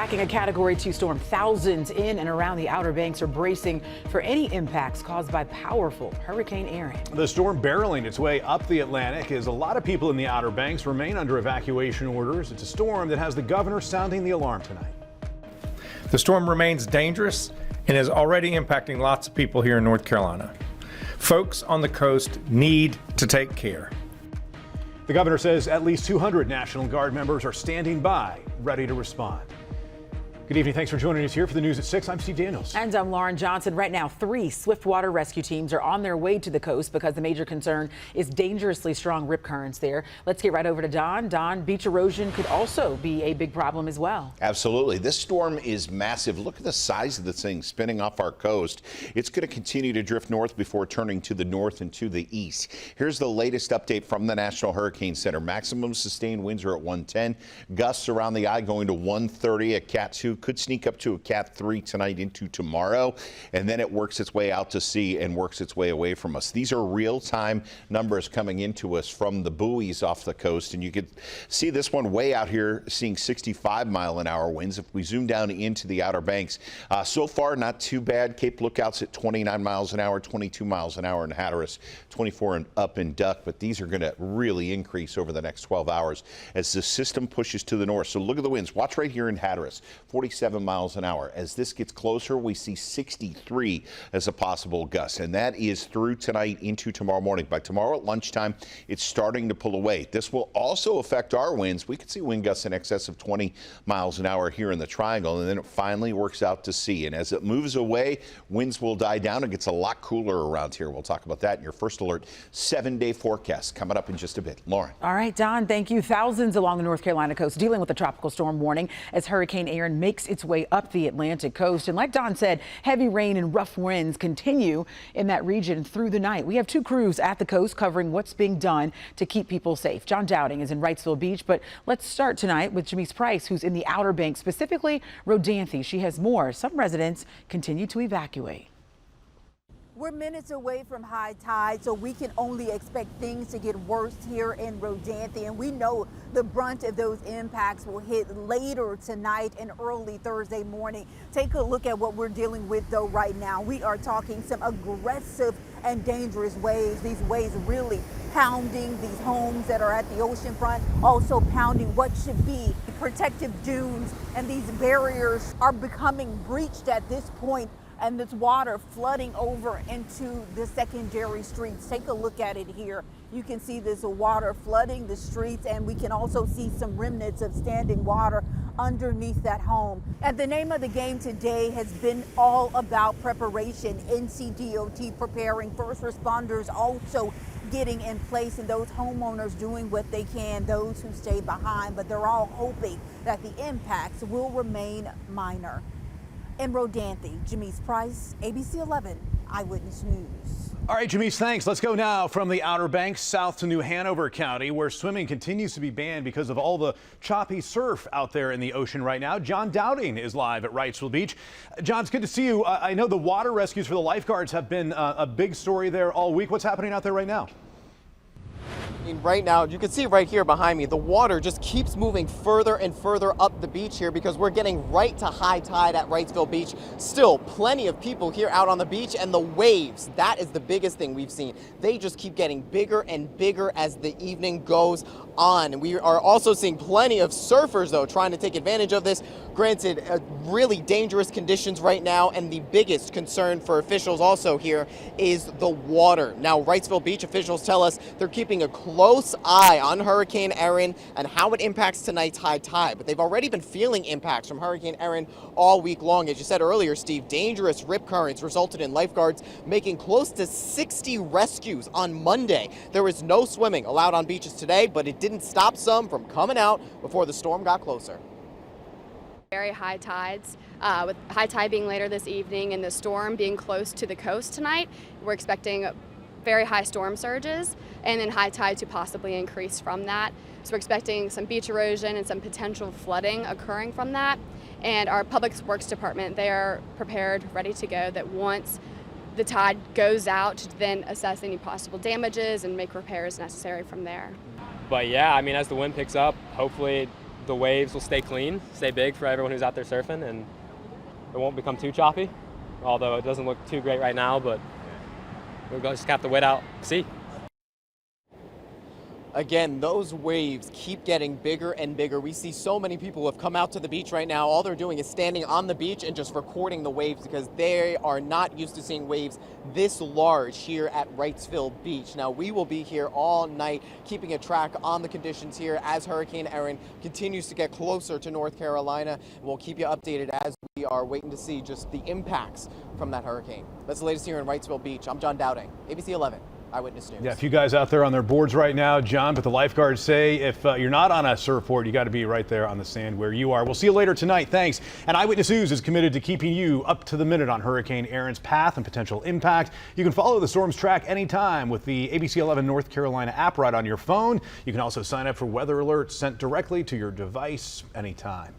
Tracking a Category 2 storm, thousands in and around the Outer Banks are bracing for any impacts caused by powerful Hurricane Erin. The storm barreling its way up the Atlantic as a lot of people in the Outer Banks remain under evacuation orders. It's a storm that has the governor sounding the alarm tonight. The storm remains dangerous and is already impacting lots of people here in North Carolina. Folks on the coast need to take care. The governor says at least 200 National Guard members are standing by, ready to respond. Good evening. Thanks for joining us here for the news at 6. I'm Steve Daniels. And I'm Lauren Johnson. Right now, 3 swiftwater rescue teams are on their way to the coast because the major concern is dangerously strong rip currents there. Let's get right over to Don. Don, beach erosion could also be a big problem as well. Absolutely. This storm is massive. Look at the size of the thing spinning off our coast. It's going to continue to drift north before turning to the north and to the east. Here's the latest update from the National Hurricane Center. Maximum sustained winds are at 110. Gusts around the eye going to 130 at Cat 2. Could sneak up to a Cat 3 tonight into tomorrow, and then it works its way out to sea and works its way away from us. These are real-time numbers coming into us from the buoys off the coast, and you could see this one way out here seeing 65-mile-an-hour winds. If we zoom down into the Outer Banks, so far not too bad. Cape Lookout's at 29 miles an hour, 22 miles an hour in Hatteras, 24 and up in Duck, but these are going to really increase over the next 12 hours as the system pushes to the north. So look at the winds. Watch right here in Hatteras, 47 miles an hour. As this gets closer, we see 63 as a possible gust, and that is through tonight into tomorrow morning. By tomorrow at lunchtime, it's starting to pull away. This will also affect our winds. We could see wind gusts in excess of 20 miles an hour here in the triangle, and then it finally works out to sea. And as it moves away, winds will die down. It gets a lot cooler around here. We'll talk about that in your first alert 7-day forecast coming up in just a bit. Lauren. All right, Don, thank you. Thousands along the North Carolina coast dealing with a tropical storm warning as Hurricane Erin makes its way up the Atlantic coast. And like Don said, heavy rain and rough winds continue in that region through the night. We have 2 crews at the coast covering what's being done to keep people safe. John Dowding is in Wrightsville Beach, but let's start tonight with Janice Price, who's in the Outer Banks, specifically Rodanthe. She has more. Some residents continue to evacuate. We're minutes away from high tide, so we can only expect things to get worse here in Rodanthe. And we know the brunt of those impacts will hit later tonight and early Thursday morning. Take a look at what we're dealing with, though, right now. We are talking some aggressive and dangerous waves. These waves really pounding these homes that are at the ocean front, also pounding what should be protective dunes. And these barriers are becoming breached at this point, and this water flooding over into the secondary streets. Take a look at it here. You can see this water flooding the streets, and we can also see some remnants of standing water underneath that home. And the name of the game today has been all about preparation. NCDOT preparing, first responders also getting in place, and those homeowners doing what they can, those who stay behind, but they're all hoping that the impacts will remain minor. In Rodanthe, Janice Price, ABC 11 Eyewitness News. All right, Janice, thanks. Let's go now from the Outer Banks south to New Hanover County, where swimming continues to be banned because of all the choppy surf out there in the ocean right now. John Dowding is live at Wrightsville Beach. John, it's good to see you. I know the water rescues for the lifeguards have been a big story there all week. What's happening out there right now? Right now, you can see right here behind me, the water just keeps moving further and further up the beach here because we're getting right to high tide at Wrightsville Beach. Still plenty of people here out on the beach, and the waves, that is the biggest thing we've seen. They just keep getting bigger and bigger as the evening goes on. We are also seeing plenty of surfers, though, trying to take advantage of this. Granted, really dangerous conditions right now, and the biggest concern for officials also here is the water. Now, Wrightsville Beach officials tell us they're keeping a close eye on Hurricane Erin and how it impacts tonight's high tide, but they've already been feeling impacts from Hurricane Erin all week long. As you said earlier, Steve, dangerous rip currents resulted in lifeguards making close to 60 rescues on Monday. There was no swimming allowed on beaches today, but it didn't stop some from coming out before the storm got closer. Very high tides, with high tide being later this evening and the storm being close to the coast tonight. We're expecting very high storm surges and then high tide to possibly increase from that. So we're expecting some beach erosion and some potential flooding occurring from that. And our Public Works Department, they are prepared, ready to go, that once the tide goes out to then assess any possible damages and make repairs necessary from there. But yeah, I mean, as the wind picks up, hopefully the waves will stay clean, stay big for everyone who's out there surfing, and it won't become too choppy, although it doesn't look too great right now, but we'll just have to wait out, see. Again, those waves keep getting bigger and bigger. We see so many people who have come out to the beach right now. All they're doing is standing on the beach and just recording the waves because they are not used to seeing waves this large here at Wrightsville Beach. Now, we will be here all night keeping a track on the conditions here as Hurricane Erin continues to get closer to North Carolina. We'll keep you updated as we are waiting to see just the impacts from that hurricane. That's the latest here in Wrightsville Beach. I'm John Dowding, ABC 11. Eyewitness News. Yeah, a few guys out there on their boards right now, John, but the lifeguards say if you're not on a surfboard, you got to be right there on the sand where you are. We'll see you later tonight. Thanks. And Eyewitness News is committed to keeping you up to the minute on Hurricane Erin's path and potential impact. You can follow the storm's track anytime with the ABC 11 North Carolina app right on your phone. You can also sign up for weather alerts sent directly to your device anytime.